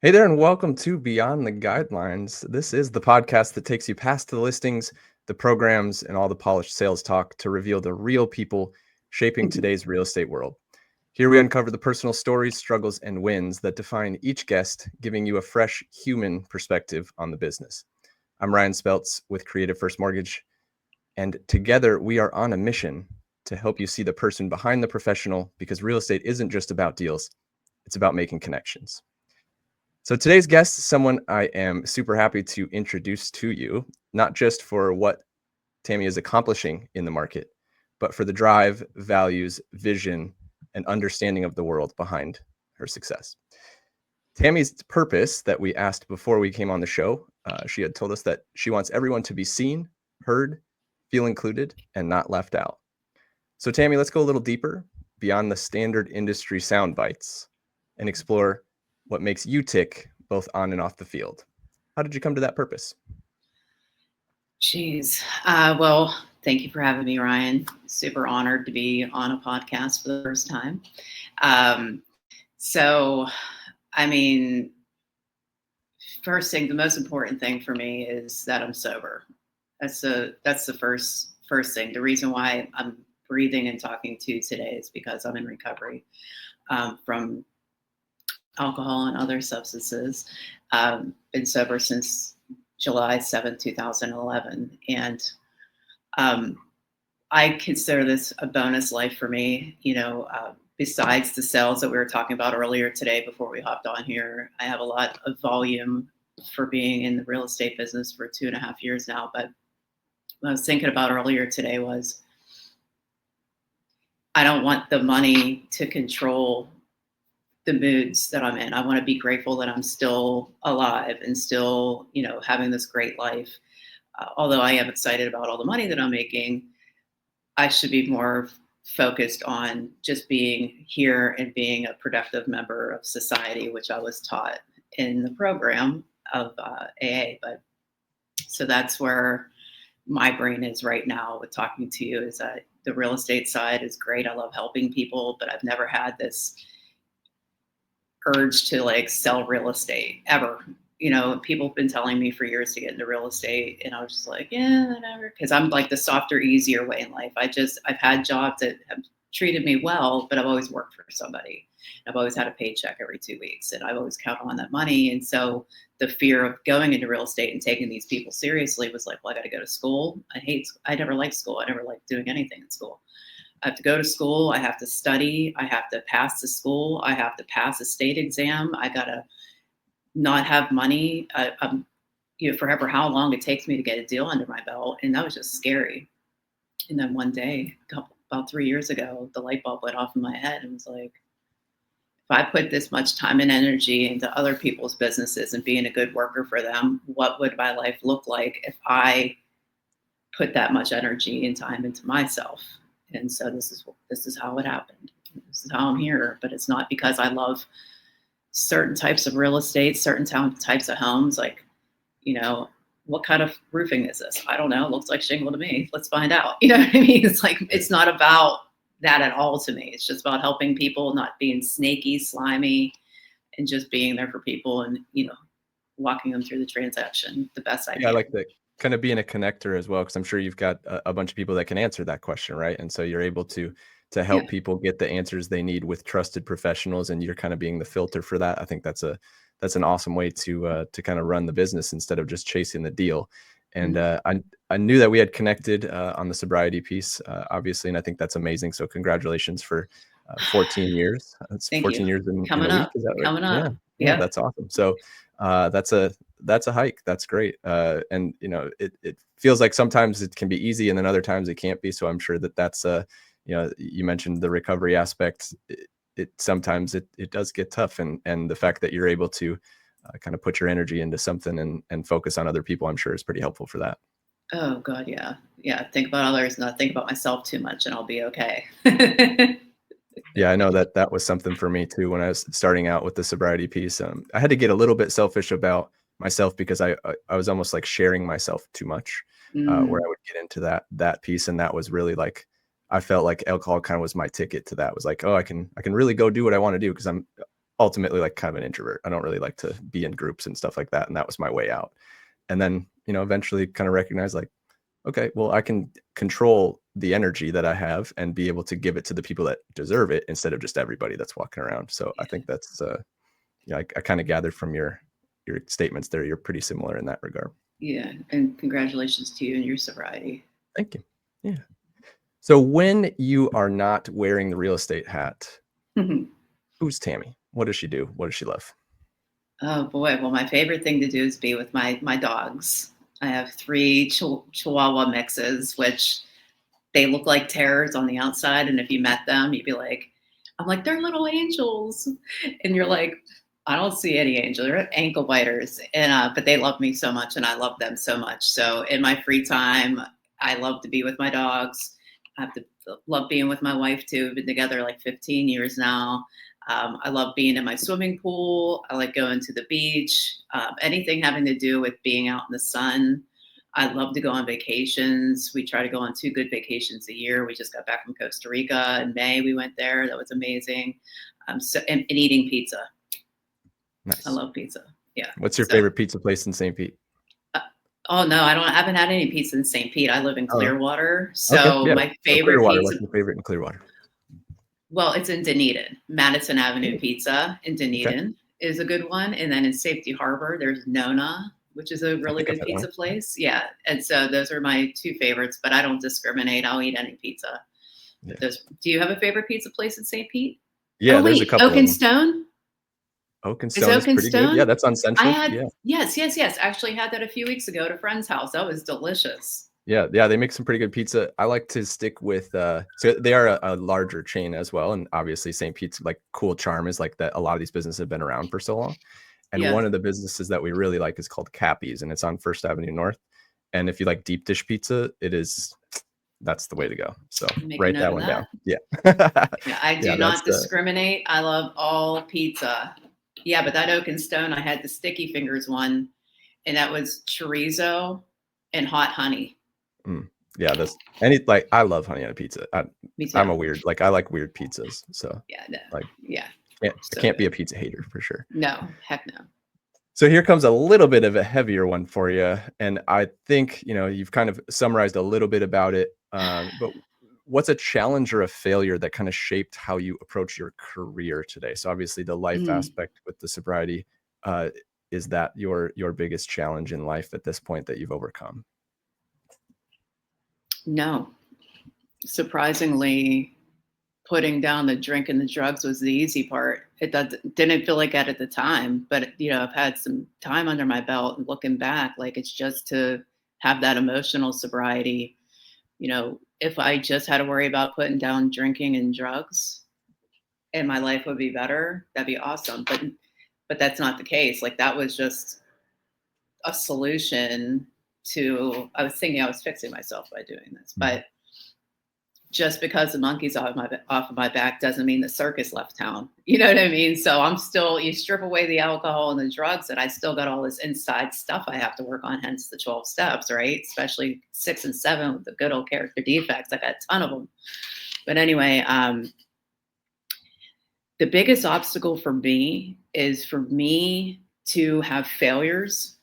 Hey there, and welcome to Beyond the Guidelines. This is the podcast that takes you past the listings, the programs, and all the polished sales talk to reveal the real people shaping today's real estate world. Here we uncover the personal stories, struggles, and wins that define each guest, giving you a fresh human perspective on the business. I'm Ryan Speltz with Creative First Mortgage, and together we are on a mission to help you see the person behind the professional because real estate isn't just about deals, it's about making connections. So today's guest is someone I am super happy to introduce to you, not just for what Tammy is accomplishing in the market, but for the drive, values, vision, and understanding of the world behind her success. Tammy's purpose that we asked before we came on the show, she had told us that she wants everyone to be seen, heard, feel included, and not left out. So Tammy, let's go a little deeper beyond the standard industry sound bites and explore what makes you tick both on and off the field. How did you come to that purpose? Jeez. Well, thank you for having me, Ryan. Super honored to be on a podcast for the first time. So, I mean, first thing, the most important thing for me is that I'm sober. That's the first thing. The reason why I'm breathing and talking to you today is because I'm in recovery from alcohol and other substances. Been sober since July 7th, 2011. And I consider this a bonus life for me. Besides the sales that we were talking about earlier today before we hopped on here, I have a lot of volume for being in the real estate business for 2.5 years now. But what I was thinking about earlier today was I don't want the money to control the moods that I'm in. I want to be grateful that I'm still alive and still, having this great life. Although I am excited about all the money that I'm making, I should be more focused on just being here and being a productive member of society, which I was taught in the program of AA. But so that's where my brain is right now with talking to you, is that the real estate side is great. I love helping people, but I've never had this urge to sell real estate ever. People have been telling me for years to get into real estate, and I was just like, yeah, whatever, because I'm like the softer, easier way in life. I've had jobs that have treated me well, but I've always worked for somebody. I've always had a paycheck every 2 weeks, and I've always counted on that money. And so the fear of going into real estate and taking these people seriously was like, well, I got to go to school. I never liked school. I never liked doing anything in school. I have to go to school. I have to study. I have to pass the school. I have to pass a state exam. I got to not have money. Forever how long it takes me to get a deal under my belt. And that was just scary. And then one day, about 3 years ago, the light bulb went off in my head and was like, if I put this much time and energy into other people's businesses and being a good worker for them, what would my life look like if I put that much energy and time into myself? And so this is how it happened. This is how I'm here. But it's not because I love certain types of real estate, certain types of homes. What kind of roofing is this? I don't know. It looks like shingle to me. Let's find out. You know what I mean? It's like, it's not about that at all to me. It's just about helping people, not being snaky, slimy, and just being there for people and, walking them through the transaction the best I can. I like that. Kind of being a connector as well, because I'm sure you've got a bunch of people that can answer that question, right? And so you're able to help people get the answers they need with trusted professionals, and you're kind of being the filter for that. I think that's an awesome way to kind of run the business instead of just chasing the deal. And I knew that we had connected on the sobriety piece, obviously, and I think that's amazing. So congratulations for 14 years. That's 14 years in a week. Is that right? Coming up. Yeah, that's awesome. So that's a hike. That's great. And it feels like sometimes it can be easy and then other times it can't be. So I'm sure that's you mentioned the recovery aspect. It sometimes it does get tough, and the fact that you're able to kind of put your energy into something and focus on other people, I'm sure is pretty helpful for that. Oh God, yeah. Think about others, not think about myself too much, and I'll be okay. Yeah, I know that was something for me too when I was starting out with the sobriety piece. I had to get a little bit selfish about myself because I was almost like sharing myself too much, where I would get into that piece, and that was really like, I felt like alcohol kind of was my ticket to that. It was like, oh, I can really go do what I want to do because I'm ultimately like kind of an introvert. I don't really like to be in groups and stuff like that. And that was my way out. And then, you know, eventually kind of recognize like, okay, well, I can control the energy that I have and be able to give it to the people that deserve it instead of just everybody that's walking around. So I think that's, yeah, I kind of gathered from your statements there, you're pretty similar in that regard. Yeah. And congratulations to you and your sobriety. Thank you. Yeah. So when you are not wearing the real estate hat, who's Tammy? What does she do? What does she love? Oh boy. Well, my favorite thing to do is be with my dogs. I have 3 Chihuahua mixes, which they look like terrors on the outside. And if you met them, you'd be like, I'm like, they're little angels. And you're like, I don't see any angels. They're ankle biters. And but they love me so much and I love them so much. So in my free time, I love to be with my dogs. I have to love being with my wife too. We've been together like 15 years now. I love being in my swimming pool. I like going to the beach. Anything having to do with being out in the sun. I love to go on vacations. We try to go on 2 good vacations a year. We just got back from Costa Rica in May. We went there. That was amazing. And eating pizza. Nice. I love pizza. Yeah. What's your favorite pizza place in St. Pete? Oh no, I haven't had any pizza in St. Pete. I live in Clearwater. So Okay, yeah. my favorite Clearwater, pizza. what's your favorite in Clearwater? Well, it's in Dunedin. Madison Avenue Pizza in Dunedin is a good one. And then in Safety Harbor, there's Nona, which is a really good pizza place. Yeah. And so those are my 2 favorites, but I don't discriminate. I'll eat any pizza. Yeah. Do you have a favorite pizza place in St. Pete? Yeah, there's a couple Oak and Stone? Oak and Stone is pretty good. Yeah, that's on Central. Yes. Actually had that a few weeks ago at a friend's house. That was delicious. Yeah, they make some pretty good pizza. I like to stick with so they are a larger chain as well, and obviously St. Pete's like cool charm is like that a lot of these businesses have been around for so long. And one of the businesses that we really like is called Cappy's, and it's on First Avenue North. And if you like deep dish pizza, that's the way to go. So write that one down. Yeah. I do not discriminate. I love all pizza. Yeah, but that Oak and Stone, I had the sticky fingers one, and that was chorizo and hot honey. Yeah, I love honey on a pizza. Me too. I'm a weird, I like weird pizzas. So I can't be a pizza hater for sure. No, heck no. So here comes a little bit of a heavier one for you. And I think, you've kind of summarized a little bit about it. But what's a challenge or a failure that kind of shaped how you approach your career today? So obviously the life aspect with the sobriety, is that your biggest challenge in life at this point that you've overcome? No. Surprisingly, putting down the drink and the drugs was the easy part. It didn't feel like that at the time, but I've had some time under my belt and looking back, like it's just to have that emotional sobriety. If I just had to worry about putting down drinking and drugs and my life would be better, that'd be awesome. But that's not the case. Like that was just a solution I was thinking I was fixing myself by doing this, but just because the monkey's off of my back doesn't mean the circus left town. You know what I mean? So you strip away the alcohol and the drugs and I still got all this inside stuff I have to work on, hence the 12 steps, right? Especially 6 and 7 with the good old character defects. I got a ton of them. But anyway, the biggest obstacle for me is for me to have failures,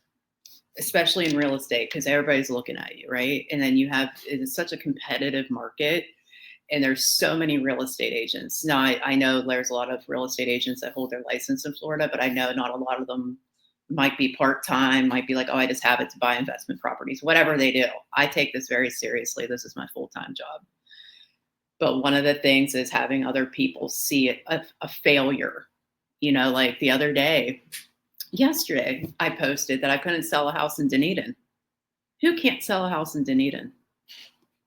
especially in real estate, because everybody's looking at you, right? And then it's such a competitive market and there's so many real estate agents. Now, I know there's a lot of real estate agents that hold their license in Florida, but I know not a lot of them might be part-time, might be like, oh, I just have it to buy investment properties, whatever they do. I take this very seriously. This is my full-time job. But one of the things is having other people see it, a failure. Like the other day, yesterday, I posted that I couldn't sell a house in Dunedin. Who can't sell a house in Dunedin?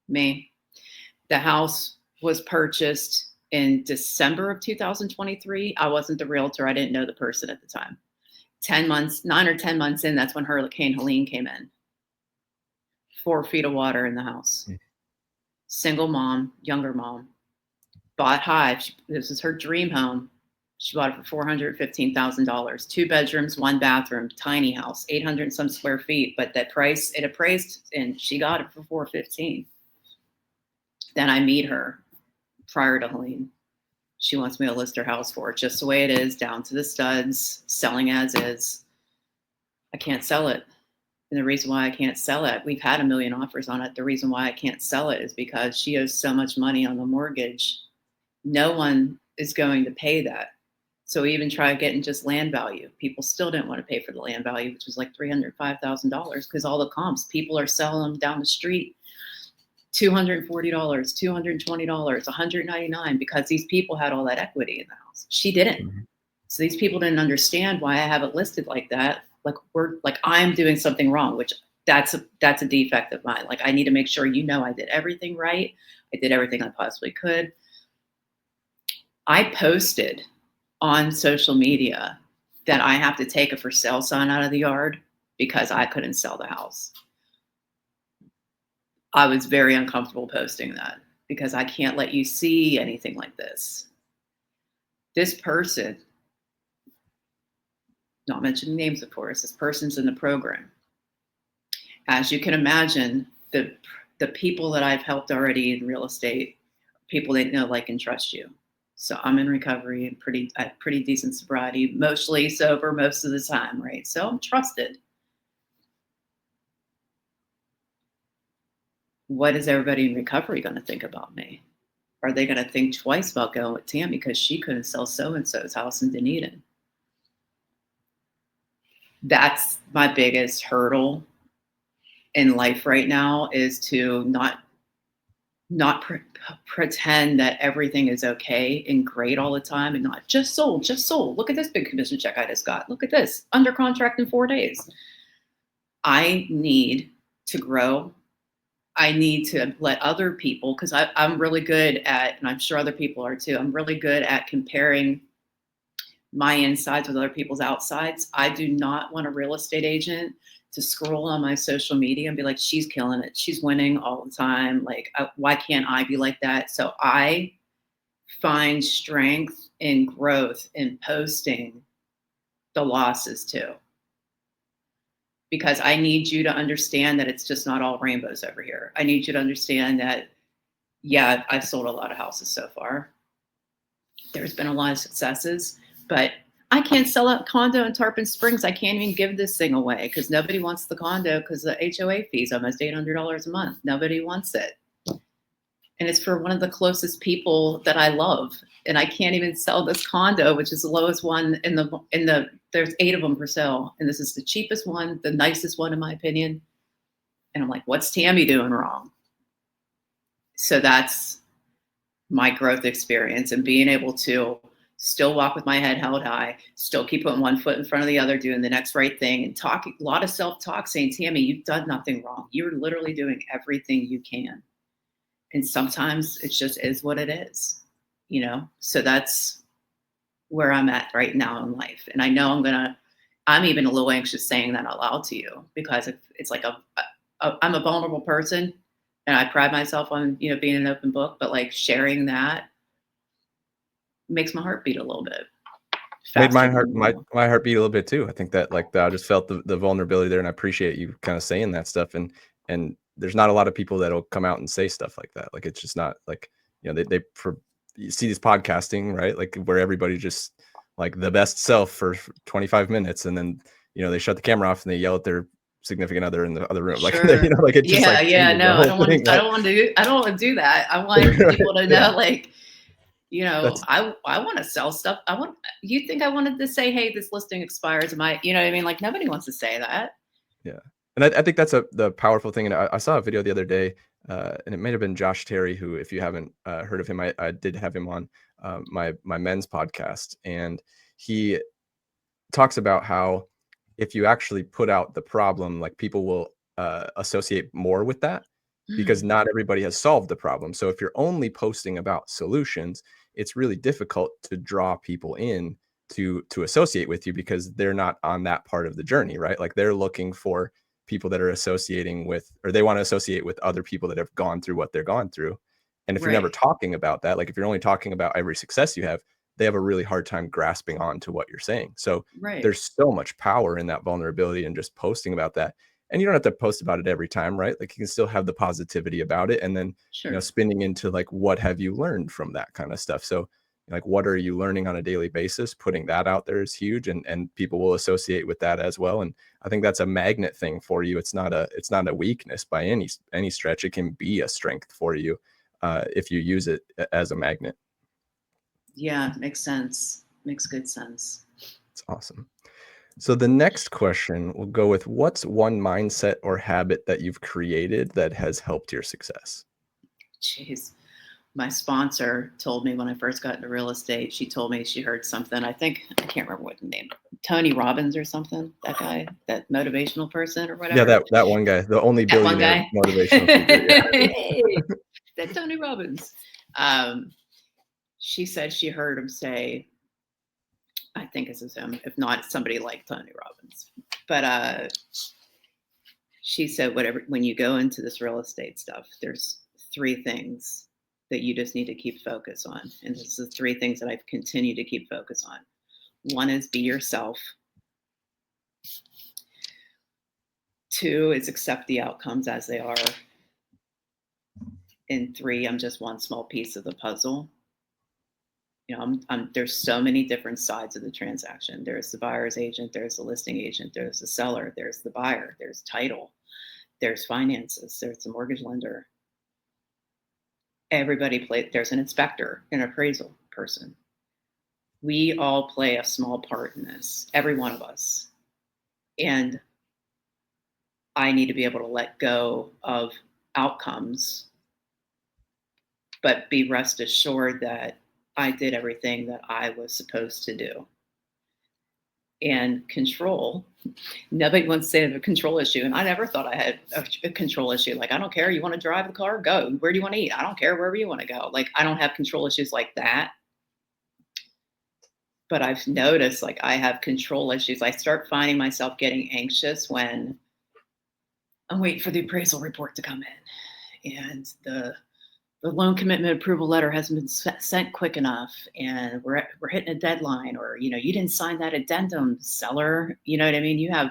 Me. The house was purchased in December of 2023. I wasn't the realtor. I didn't know the person at the time. 9 or 10 months in, that's when Hurricane Helene came in. 4 feet of water in the house. Single mom, younger mom. Bought high. This is her dream home. She bought it for $415,000, 2 bedrooms, 1 bathroom, tiny house, 800 and some square feet. But that price, it appraised, and she got it for $415,000. Then I meet her prior to Helene. She wants me to list her house for it just the way it is, down to the studs, selling as is. I can't sell it. And the reason why I can't sell it, we've had 1 million offers on it. The reason why I can't sell it is because she owes so much money on the mortgage. No one is going to pay that. So we even tried getting just land value. People still didn't want to pay for the land value, which was like $305,000, because all the comps, people are selling them down the street, $240, $220, $199, because these people had all that equity in the house. She didn't. Mhm. So these people didn't understand why I have it listed like that. Like I'm doing something wrong, which that's a defect of mine. Like I need to make sure I did everything right. I did everything I possibly could. I posted on social media that I have to take a for sale sign out of the yard because I couldn't sell the house. I was very uncomfortable posting that because I can't let you see anything like this. This person, not mentioning names, of course, this person's in the program. As you can imagine, the people that I've helped already in real estate, people that know, like, and trust you. So I'm in recovery and pretty decent sobriety, mostly sober most of the time, right? So I'm trusted. What is everybody in recovery going to think about me? Are they going to think twice about going with Tammy because she couldn't sell so-and-so's house in Dunedin? That's my biggest hurdle in life right now, is to not pretend that everything is okay and great all the time, and not just sold. Look at this big commission check I just got. Look at this, under contract in 4 days. I need to grow. I need to let other people, because I'm really good at, and I'm sure other people are too, I'm really good at comparing my insides with other people's outsides. I do not want a real estate agent to scroll on my social media and be like, she's killing it, she's winning all the time. Like, why can't I be like that? So I find strength and growth in posting the losses too, because I need you to understand that it's just not all rainbows over here. I need you to understand that, yeah, I've sold a lot of houses so far. There's been a lot of successes, but I can't sell a condo in Tarpon Springs. I can't even give this thing away because nobody wants the condo, because the HOA fee is almost $800 a month. Nobody wants it. And it's for one of the closest people that I love. And I can't even sell this condo, which is the lowest one in the, there's 8 of them for sale. And this is the cheapest one, the nicest one in my opinion. And I'm like, what's Tammy doing wrong? So that's my growth experience, and being able to still walk with my head held high, still keep putting one foot in front of the other, doing the next right thing, and talking a lot of self-talk, saying, Tammy, you've done nothing wrong. You're literally doing everything you can. And sometimes it just is what it is, So that's where I'm at right now in life. And I know I'm even a little anxious saying that out loud to you, because it's like I'm a vulnerable person, and I pride myself on, being an open book, but like sharing that makes my heart beat a little bit Made faster. my heart beat a little bit too. I think that, like, I just felt the vulnerability there, and I appreciate you kind of saying that stuff. And there's not a lot of people that'll come out and say stuff like that. Like, it's just not like, you see this podcasting, right? Like, where everybody just like the best self for 25 minutes, and then they shut the camera off and they yell at their significant other in the other room. Like, Sure. like it just like Yeah. changes the No, I whole don't want thing, to. I right? don't want to. I don't want to do that. I want people to know, Yeah. like, That's I want to sell stuff. You think I wanted to say, hey, this listing expires? You know what I mean? Like, nobody wants to say that. Yeah. And I think that's the powerful thing. And I saw a video the other day, and it may have been Josh Terry, who, if you haven't heard of him, I did have him on my men's podcast. And he talks about how if you actually put out the problem, like, people will associate more with that, because not everybody has solved the problem. So if you're only posting about solutions, it's really difficult to draw people in to associate with you, because they're not on that part of the journey, right? Like, they're looking for people that are associating with, or they want to associate with other people that have gone through what they're gone through. And if you're never Right. talking about that, like, if you're only talking about every success you have, they have a really hard time grasping on to what you're saying. So Right. there's so much power in that vulnerability and just posting about that. And you don't have to post about it every time, right? Like, you can still have the positivity about it, and then, Sure. spinning into, like, what have you learned from that kind of stuff. So, Like, what are you learning on a daily basis? Putting that out there is huge, and people will associate with that as well. And I think that's a magnet thing for you. It's not a weakness by any stretch. It can be a strength for you if you use it as a magnet. Yeah, makes sense. Makes good sense. It's awesome. So the next question will go with, what's one mindset or habit that you've created that has helped your success? Jeez. My sponsor told me when I first got into real estate, she told me she heard something. I can't remember what the name, Tony Robbins or something, that guy, that motivational person or Yeah, whatever. that one guy, the only That one billionaire guy. motivational figure. Yeah. Hey, that Tony Robbins. She said she heard him say, I think this is him, if not somebody like Tony Robbins. But she said, whatever, when you go into this real estate stuff, there's three things that you just need to keep focus on. And this is the three things that I've continued to keep focus on. One is be yourself. Two is accept the outcomes as they are. And three, I'm just one small piece of the puzzle. You know, there's so many different sides of the transaction. There's the buyer's agent, there's the listing agent, there's the seller, there's the buyer, there's title, there's finances, there's the mortgage lender. Everybody there's an inspector, an appraisal person. We all play a small part in this, every one of us. And I need to be able to let go of outcomes, but be rest assured that I did everything that I was supposed to do. And control, nobody wants to say I have a control issue. And I never thought I had a control issue. Like, I don't care. You want to drive the car? Go. Where do you want to eat? I don't care. Wherever you want to go. Like, I don't have control issues like that. But I've noticed, like, I have control issues. I start finding myself getting anxious when I'm waiting for the appraisal report to come in. And the loan commitment approval letter hasn't been sent quick enough, and we're hitting a deadline, or, you know, you didn't sign that addendum, seller. You know what I mean? You have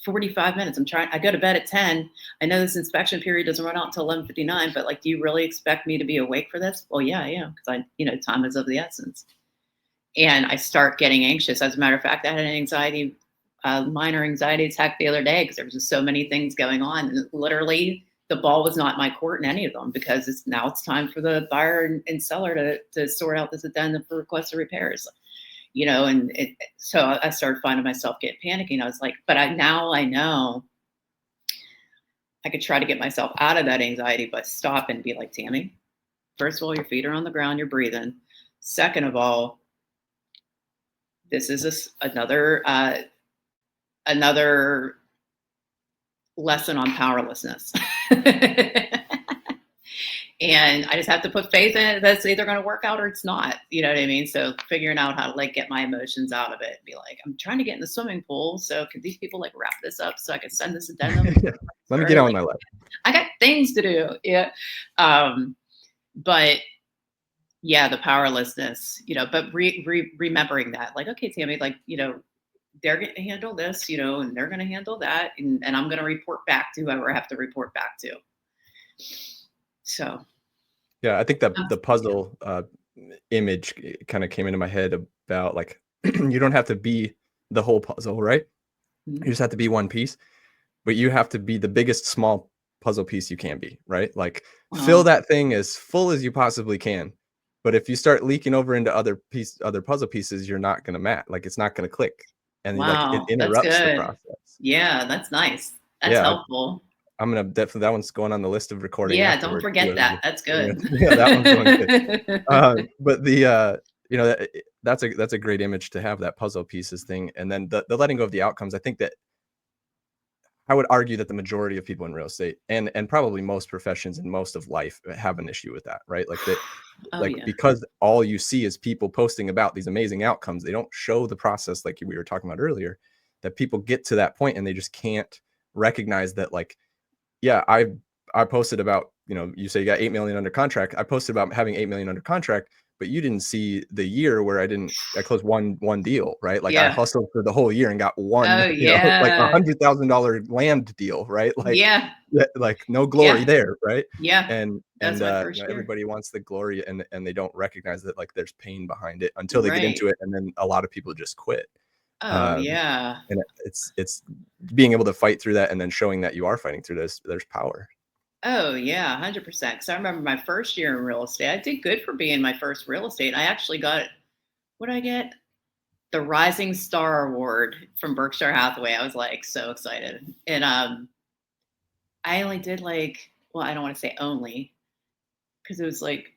45 minutes. I go to bed at 10. I know this inspection period doesn't run out until 11:59, but like, do you really expect me to be awake for this? Well, yeah, because time is of the essence. And I start getting anxious. As a matter of fact, I had an minor anxiety attack the other day because there was just so many things going on. And literally, the ball was not in my court in any of them, because it's time for the buyer and seller to sort out this addendum for requested repairs, and so I started finding myself getting panicking. I was like, but now I know I could try to get myself out of that anxiety, but stop and be like, Tammy, first of all, your feet are on the ground, you're breathing. Second of all, this is another lesson on powerlessness. And I just have to put faith in it. That's either going to work out or it's not. You know what I mean? So figuring out how to like get my emotions out of it, be like, I'm trying to get in the swimming pool. So could these people like wrap this up so I can send this addendum? Let me get on my life. I got things to do. Yeah. But yeah, the powerlessness, but remembering that, like, okay, Tammy, like, they're going to handle this, and they're going to handle that. And I'm going to report back to whoever I have to report back to. So. Yeah, I think that the puzzle image kind of came into my head about, like, you don't have to be the whole puzzle, right? Mm-hmm. You just have to be one piece, but you have to be the biggest small puzzle piece you can be, right? Like, fill that thing as full as you possibly can. But if you start leaking over into other puzzle pieces, you're not going to match. Like, it's not going to click. And like, it interrupts the process. Yeah, that's nice. That's helpful. I'm going to definitely, that one's going on the list of recording. Yeah, don't forget that. That's good. Yeah, that one's going good. But that's a great image to have, that puzzle pieces thing. And then the letting go of the outcomes. I think that I would argue that the majority of people in real estate and probably most professions and most of life have an issue with that, right? Like that, because all you see is people posting about these amazing outcomes. They don't show the process, like we were talking about earlier, that people get to that point and they just can't recognize that, like, yeah, I posted about, you say you got 8 million under contract. I posted about having 8 million under contract, but you didn't see the year where I closed one deal, right? Like I Yeah. hustled for the whole year and got one, Oh like yeah. $100,000 land deal, right? Yeah. Like no glory Yeah. there, right? Yeah. And That's my first year. everybody wants the glory, and they don't recognize that like there's pain behind it until they get into Right. it, and then a lot of people just quit. Oh Um, yeah. and it's being able to fight through that and then showing that you are fighting through this. There's power. Oh yeah, 100%. Because I remember my first year in real estate. I did good for being my first real estate. I actually got, what did I get? The Rising Star Award from Berkshire Hathaway. I was like so excited. And I only did like, well, I don't want to say only, because it was like,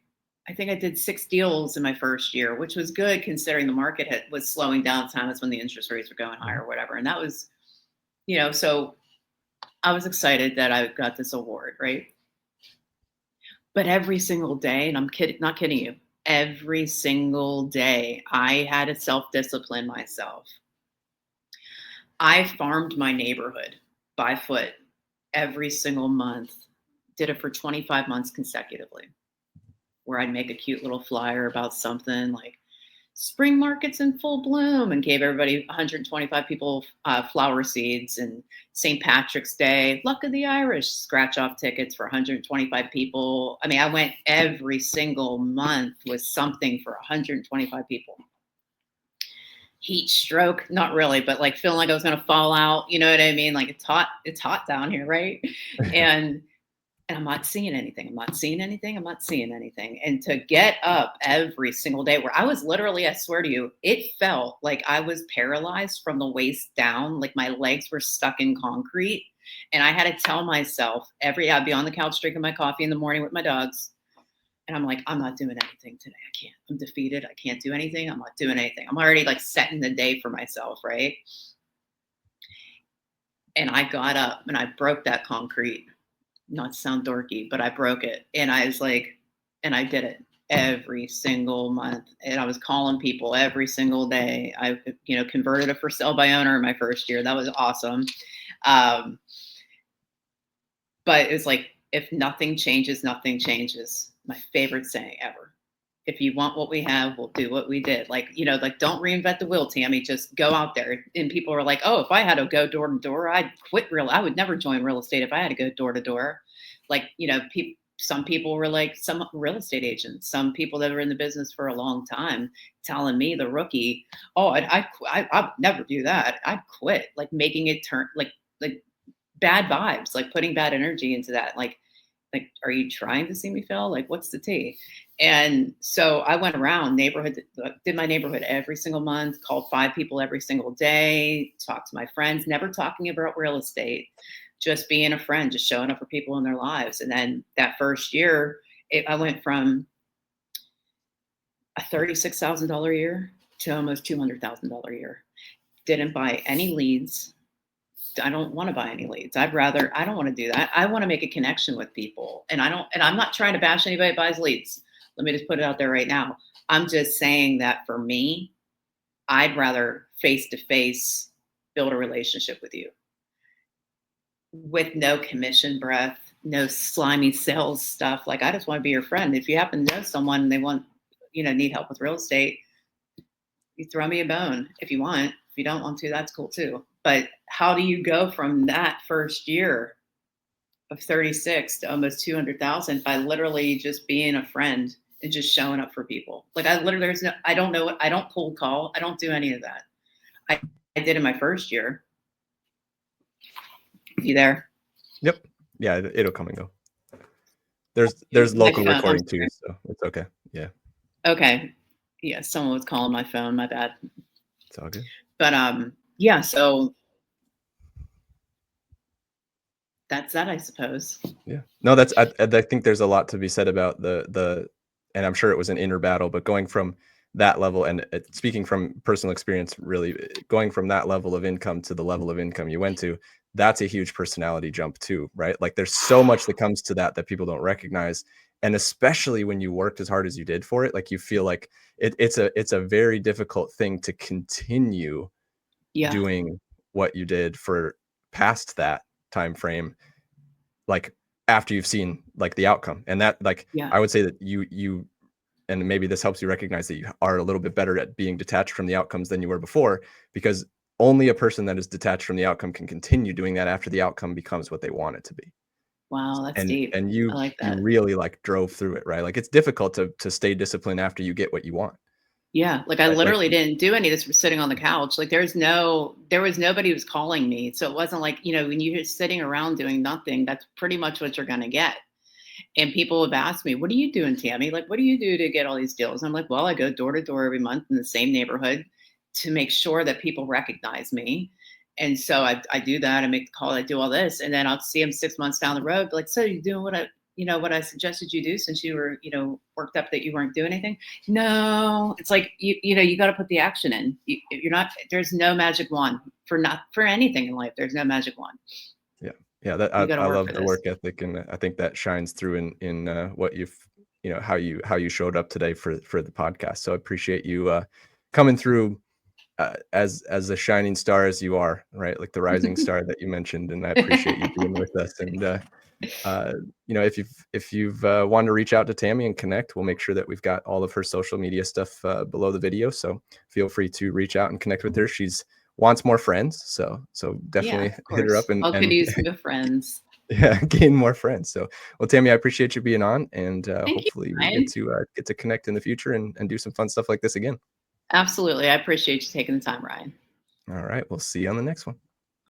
I think I did 6 deals in my first year, which was good considering the market was slowing down. Time that's when the interest rates were going higher or whatever. And that was, so I was excited that I got this award, right? But every single day, and I'm kidding, not kidding you, every single day, I had to self discipline myself. I farmed my neighborhood by foot every single month, did it for 25 months consecutively, where I'd make a cute little flyer about something like spring markets in full bloom and gave everybody 125 people flower seeds, and St. Patrick's Day, luck of the Irish, scratch off tickets for 125 people. I mean, I went every single month with something for 125 people. Heat stroke, not really, but like feeling like I was going to fall out. You know what I mean? Like it's hot down here, right? And I'm not seeing anything. I'm not seeing anything. I'm not seeing anything. And to get up every single day, where I was literally, I swear to you, it felt like I was paralyzed from the waist down, like my legs were stuck in concrete. And I had to tell myself I'd be on the couch drinking my coffee in the morning with my dogs. And I'm like, I'm not doing anything today. I can't. I'm defeated. I can't do anything. I'm not doing anything. I'm already like setting the day for myself, right? And I got up and I broke that concrete. Not to sound dorky, but I broke it. And I was like, and I did it every single month. And I was calling people every single day. I, converted a for sale by owner in my first year. That was awesome. Um, but it's like, if nothing changes, nothing changes. My favorite saying ever. If you want what we have, we'll do what we did. Like, like don't reinvent the wheel, Tammy. Just go out there. And people were like, oh, if I had to go door to door, I'd quit I would never join real estate if I had to go door to door. Like, some people were like, some real estate agents, some people that were in the business for a long time telling me, the rookie, oh, I would never do that. I'd quit, like making it turn like bad vibes, like putting bad energy into that. Like, are you trying to see me fail? Like, what's the tea? And so I went around did my neighborhood every single month, called 5 people every single day, talked to my friends, never talking about real estate, just being a friend, just showing up for people in their lives. And then that first year, I went from a $36,000 a year to almost $200,000 a year. Didn't buy any leads. I don't want to buy any leads. I don't want to do that. I want to make a connection with people. And I'm not trying to bash anybody that buys leads. Let me just put it out there right now. I'm just saying that for me, I'd rather face to face build a relationship with you with no commission breath, no slimy sales stuff. Like, I just want to be your friend. If you happen to know someone and they want, need help with real estate, you throw me a bone if you want. If you don't want to, that's cool too. But how do you go from that first year of 36 to almost 200,000 by literally just being a friend and just showing up for people? Like, I don't know. I don't cold call. I don't do any of that. I did in my first year. You there? Yep. Yeah, it'll come and go. There's My local phone. recording too, so it's okay. Yeah, Okay. Yeah, someone was calling my phone. My bad. it's all good. But yeah. So that's that, I suppose. Yeah. No, I think there's a lot to be said about and I'm sure it was an inner battle, but going from that level, and speaking from personal experience, really going from that level of income to the level of income you went to, that's a huge personality jump too, right? Like there's so much that comes to that people don't recognize. And especially when you worked as hard as you did for it, like you feel like it's a very difficult thing to continue Yeah. doing what you did for past that time frame, like after you've seen like the outcome. And that, like, Yeah. I would say that you and maybe this helps you recognize that you are a little bit better at being detached from the outcomes than you were before, because only a person that is detached from the outcome can continue doing that after the outcome becomes what they want it to be. Wow, that's And deep. and I you like you that. really like drove through it, right? Like it's difficult to stay disciplined after you get what you want, Yeah, like I right? Like literally didn't do any of this sitting on the couch. Like there was nobody who was calling me. So it wasn't like, when you're just sitting around doing nothing, that's pretty much what you're gonna get. And people have asked me, "What are you doing, Tammy? Like, what do you do to get all these deals?" I'm like, "Well, I go door to door every month in the same neighborhood to make sure that people recognize me." And so I do that. I make the call. I do all this, and then I'll see them 6 months down the road. Like, so you doing what I suggested you do since you were, worked up that you weren't doing anything? No, it's like you got to put the action in. You're not. There's no magic wand for anything in life. There's no magic wand. yeah. Yeah, that You got to I work love for the this. work ethic, and I think that shines through in what you've how you showed up today for the podcast. So I appreciate you coming through as a shining star as you are, right? Like the rising star that you mentioned, and I appreciate you being with us. And uh, if you've wanted to reach out to Tammy and connect, we'll make sure that we've got all of her social media stuff below the video. So feel free to reach out and connect with her. She's wants more friends, so Yeah, definitely of hit her up course. All could and use new friends. yeah, gain more friends. So, well, Tammy, I appreciate you being on, and Thank you, hopefully we Ryan. get to connect in the future and do some fun stuff like this again. Absolutely. I appreciate you taking the time, Ryan. All right, we'll see you on the next one.